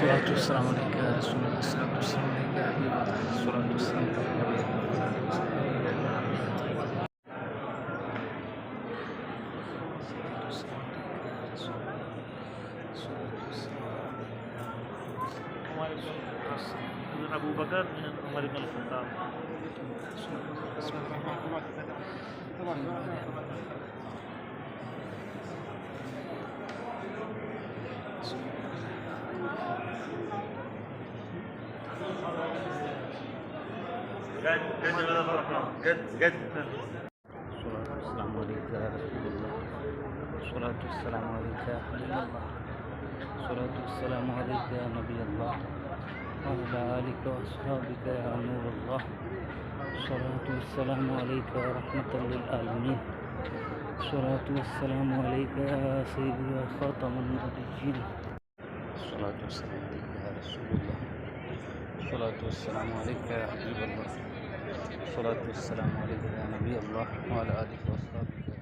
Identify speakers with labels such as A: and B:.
A: الصلاة والسلام عليك يا رسول الله. الصلاة والسلام عليك يا حبيب الله. الصلاة والسلام عليك يا حبيب
B: Abu Bakar dengan Umar bin Khattab. جد
A: الصلاة والسلام عليك يا رسول الله. الصلاة والسلام عليك يا حبيب الله. الصلاة والسلام عليك يا نبي الله وعلى آلك وأصحابك يا نور الله. الصلاة والسلام عليك يا رحمة للعالمين. الصلاة والسلام عليك يا سيدي يا خاتم النبيين. الصلاة والسلام عليك يا رسول الله. الصلاة والسلام عليك يا حبيب الله. الصلاة والسلام عليك يا نبي الله وعلى آلك وأصحابك